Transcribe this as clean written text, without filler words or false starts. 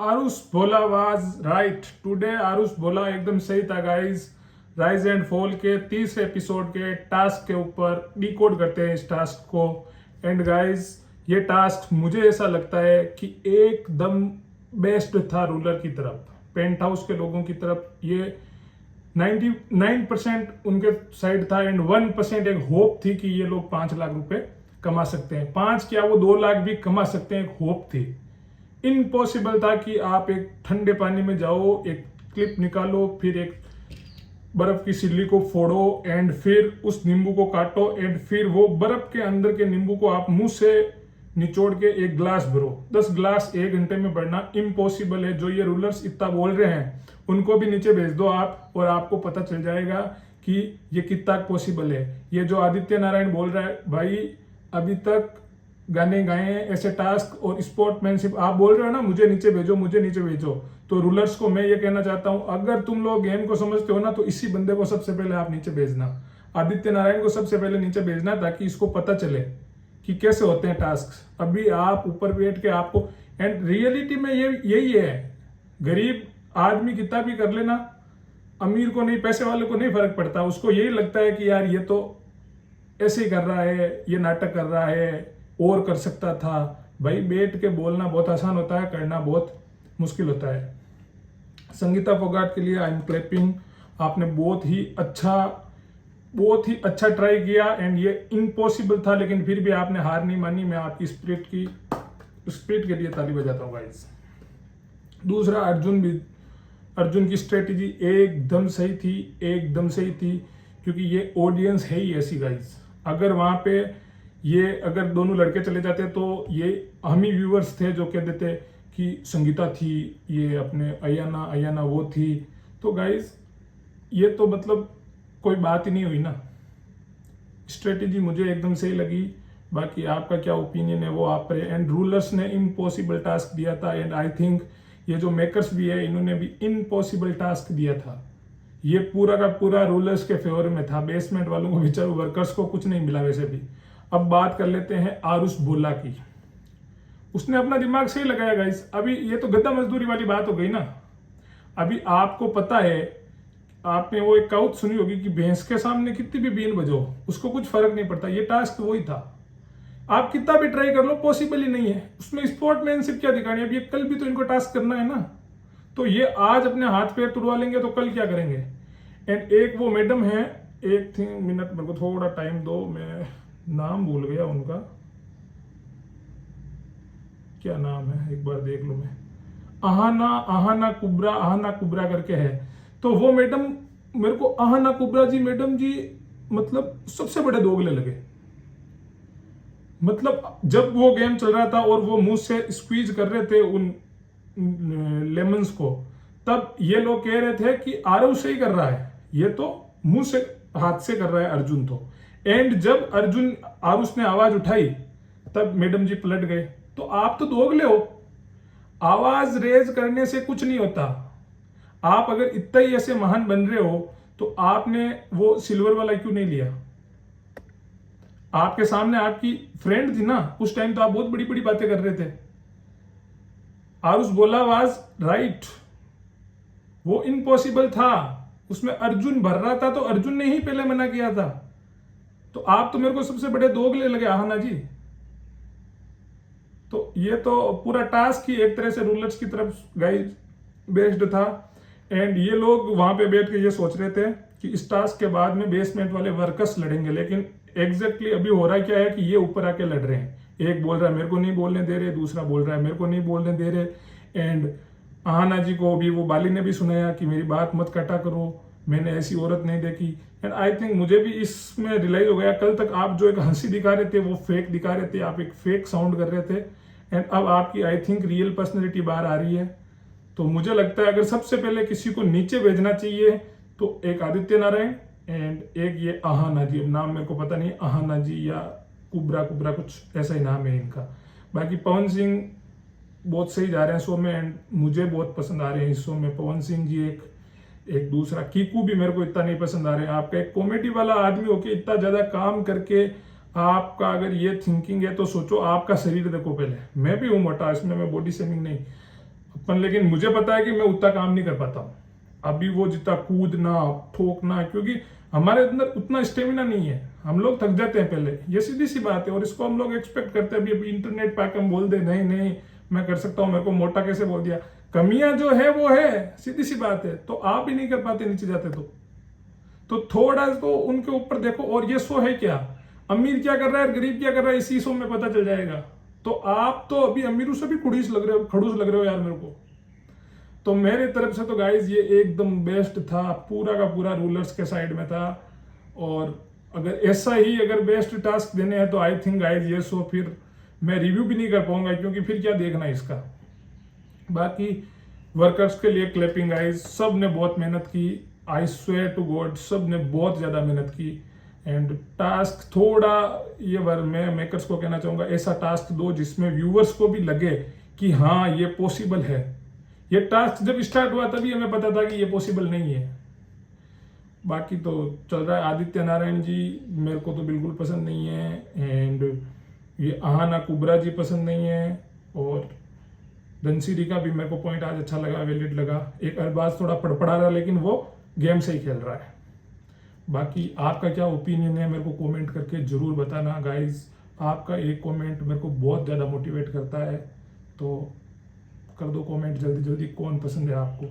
आरुष बोला was right today. Aarush बोला एकदम सही था गाइस। राइज एंड फॉल के तीसरे एपिसोड के टास्क के ऊपर डिकोड करते हैं इस टास्क को। एंड गाइस ये टास्क मुझे ऐसा लगता है कि एकदम बेस्ट था रूलर की तरफ, पेंट हाउस के लोगों की तरफ। ये 99% उनके साइड था एंड 1% एक होप थी कि ये लोग 5 लाख रुपए कमा सकते हैं। 5 क्या, वो 2 लाख भी कमा सकते हैं, एक होप थी। इम्पॉसिबल था कि आप एक ठंडे पानी में जाओ, एक क्लिप निकालो, फिर एक बर्फ की सिल्ली को फोड़ो एंड फिर उस नींबू को काटो एंड फिर वो बर्फ के अंदर के नींबू को आप मुंह से निचोड़ के एक ग्लास भरो। 10 ग्लास 1 घंटे में भरना इम्पॉसिबल है। जो ये रूलर्स इतना बोल रहे हैं उनको भी नीचे भेज दो आप, और आपको पता चल जाएगा कि ये कितना पॉसिबल है। ये जो आदित्य नारायण बोल रहा है, भाई अभी तक गाने गाए ऐसे टास्क और स्पोर्टमैनशिप आप बोल रहे हो ना, मुझे नीचे भेजो मुझे नीचे भेजो। तो रूलर्स को मैं ये कहना चाहता हूं, अगर तुम लोग गेम को समझते हो ना तो इसी बंदे को सबसे पहले आप नीचे भेजना, आदित्य नारायण को सबसे पहले नीचे भेजना, ताकि इसको पता चले कि कैसे होते हैं टास्क। अभी आप ऊपर बैठ के आपको, एंड रियलिटी में ये यही है, गरीब आदमी कितना भी कर लेना, अमीर को नहीं, पैसे वाले को नहीं फर्क पड़ता। उसको यही लगता है कि यार ये तो ऐसे ही कर रहा है, ये नाटक कर रहा है, और कर सकता था। भाई बैठ के बोलना बहुत आसान होता है, करना बहुत मुश्किल होता है। संगीता फोगाट के लिए आई एम क्लैपिंग। आपने बहुत ही अच्छा ट्राई किया एंड ये इम्पॉसिबल था, लेकिन फिर भी आपने हार नहीं मानी। मैं आपकी स्पिरिट के लिए ताली बजाता हूँ गाइस। दूसरा, अर्जुन की स्ट्रेटेजी एकदम सही थी, एकदम सही थी, क्योंकि ये ऑडियंस है ही ऐसी गाइस। अगर वहां पे ये अगर दोनों लड़के चले जाते तो ये हम ही व्यूअर्स थे जो कह देते कि संगीता थी, ये अपने अयाना वो थी। तो गाइस ये तो मतलब कोई बात ही नहीं हुई ना। स्ट्रेटेजी मुझे एकदम सही लगी, बाकी आपका क्या ओपिनियन है वो आप पर। एंड रूलर्स ने इम्पॉसिबल टास्क दिया था एंड आई थिंक ये जो मेकर्स भी है इन्होंने भी इम्पॉसिबल टास्क दिया था। ये पूरा का पूरा रूलर्स के फेवर में था, बेसमेंट वालों को, बेचारे वर्कर्स को कुछ नहीं मिला वैसे भी। अब बात कर लेते हैं आरुष भोला की। उसने अपना दिमाग सही लगाया गाइस। अभी ये तो गद्दा मजदूरी वाली बात हो गई ना। अभी आपको पता है, आपने वो एक कहावत सुनी होगी कि भैंस के सामने कितनी भी बीन बजाओ उसको कुछ फर्क नहीं पड़ता। ये टास्क वही था। आप कितना भी ट्राई कर लो, पॉसिबल ही नहीं है। उसमें स्पोर्टमैनशिप क्या दिखानी है। अब ये कल भी तो इनको टास्क करना है ना, तो ये आज अपने हाथ पैर तुड़वा लेंगे तो कल क्या करेंगे। एंड एक वो मैडम है, एक थी मिनट, मेरे को थोड़ा टाइम दो, मैं नाम भूल गया उनका, क्या नाम है एक बार देख लो। मैं आहाना कुब्रा करके है। तो वो मैडम, मेरे को आहाना कुब्रा जी मैडम जी मतलब सबसे बड़े दोगले लगे। मतलब जब वो गेम चल रहा था और वो मुंह से स्क्वीज कर रहे थे उन लेमन्स को, तब ये लोग कह रहे थे कि आरव से ही कर रहा है, ये तो मुंह से हाथ से कर रहा है अर्जुन तो। एंड जब आरुष ने आवाज उठाई तब मैडम जी पलट गए। तो आप तो दोगले हो, आवाज रेज करने से कुछ नहीं होता। आप अगर इतना ही ऐसे महान बन रहे हो तो आपने वो सिल्वर वाला क्यों नहीं लिया। आपके सामने आपकी फ्रेंड थी ना, उस टाइम तो आप बहुत बड़ी बड़ी बातें कर रहे थे। आरुष बोला वाज राइट, वो इम्पॉसिबल था। उसमें अर्जुन भर रहा था तो अर्जुन ने ही पहले मना किया था। तो आप तो मेरे को सबसे बड़े दोगले लगे आहाना जी। तो ये तो पूरा टास्क ही एक तरह से रूलर्स की तरफ गाइस बेस्ड था। एंड ये लोग वहां पे बैठ के ये सोच रहे थे कि इस टास्क के बाद में बेसमेंट वाले वर्कर्स लड़ेंगे, लेकिन एग्जैक्टली अभी हो रहा क्या है कि ये ऊपर आके लड़ रहे हैं। एक बोल रहा है मेरे को नहीं बोलने दे रहे, दूसरा बोल रहा है मेरे को नहीं बोलने दे रहे। एंड आहाना जी को भी वो बाली ने भी सुनाया कि मेरी बात मत काटा करो, मैंने ऐसी औरत नहीं देखी। एंड आई थिंक मुझे भी इसमें रियलाइज हो गया, कल तक आप जो एक हंसी दिखा रहे थे वो फेक दिखा रहे थे, आप एक फेक साउंड कर रहे थे। एंड अब आपकी आई थिंक रियल पर्सनैलिटी बाहर आ रही है। तो मुझे लगता है अगर सबसे पहले किसी को नीचे भेजना चाहिए तो एक आदित्य नारायण एंड एक ये आहाना जी। अब नाम मेरे को पता नहीं, आहाना जी या कुब्रा कुछ ऐसा ही नाम है इनका। बाकी पवन सिंह बहुत सही जा रहे हैं शो में एंड मुझे बहुत पसंद आ रहे हैं इस शो में। पवन सिंह जी एक दूसरा कीकू भी मेरे को इतना नहीं पसंद आ रहे हैं। आपका एक कॉमेडी वाला आदमी होके इतना ज्यादा काम करके आपका अगर ये थिंकिंग है तो सोचो, आपका शरीर देखो पहले। मैं भी हूं मोटा, इसमें मैं बॉडी शेमिंग नहीं, पर लेकिन मुझे पता है कि मैं उतना काम नहीं कर पाता हूँ अभी, वो जितना कूदना ठोकना, क्योंकि हमारे अंदर उतना स्टेमिना नहीं है, हम लोग थक जाते हैं पहले, ये सीधी सी बात है। और इसको हम लोग एक्सपेक्ट करते हैं अभी इंटरनेट पे आके हम बोल दे नहीं नहीं मैं कर सकता हूँ, मेरे को मोटा कैसे बोल दिया। कमियां जो है वो है, सीधी सी बात है। तो आप भी नहीं कर पाते नीचे जाते तो थोड़ा तो उनके ऊपर देखो। और ये शो है क्या, अमीर क्या कर रहा है गरीब क्या कर रहा है, इसी शो में पता चल जाएगा। तो आप तो अभी अमीरों से भी खड़ूस लग रहे हो यार मेरे को। तो मेरे तरफ से तो गाइज ये एकदम बेस्ट था, पूरा का पूरा रूलर्स के साइड में था। और अगर ऐसा ही अगर बेस्ट टास्क देने हैं तो आई थिंक गाइज ये शो फिर मैं रिव्यू भी नहीं कर पाऊंगा, क्योंकि फिर क्या देखना है इसका। बाकी वर्कर्स के लिए क्लैपिंग गाइज, सब ने बहुत मेहनत की, आई स्वेयर टू गॉड सब ने बहुत ज़्यादा मेहनत की। एंड टास्क थोड़ा ये मैं मेकर्स को कहना चाहूँगा, ऐसा टास्क दो जिसमें व्यूअर्स को भी लगे कि हाँ ये पॉसिबल है। ये टास्क जब स्टार्ट हुआ तभी हमें पता था कि ये पॉसिबल नहीं है। बाकी तो चल रहा है। आदित्य नारायण जी मेरे को तो बिल्कुल पसंद नहीं है, एंड ये आहाना कुबरा जी पसंद नहीं है, और धनसिरी का भी मेरे को पॉइंट आज अच्छा लगा, वैलिड लगा। एक अरबाज थोड़ा पड़पड़ा रहा, लेकिन वो गेम से ही खेल रहा है। बाकी आपका क्या ओपिनियन है मेरे को कमेंट करके ज़रूर बताना गाइज। आपका एक कमेंट मेरे को बहुत ज़्यादा मोटिवेट करता है, तो कर दो कमेंट जल्दी जल्दी, कौन पसंद है आपको।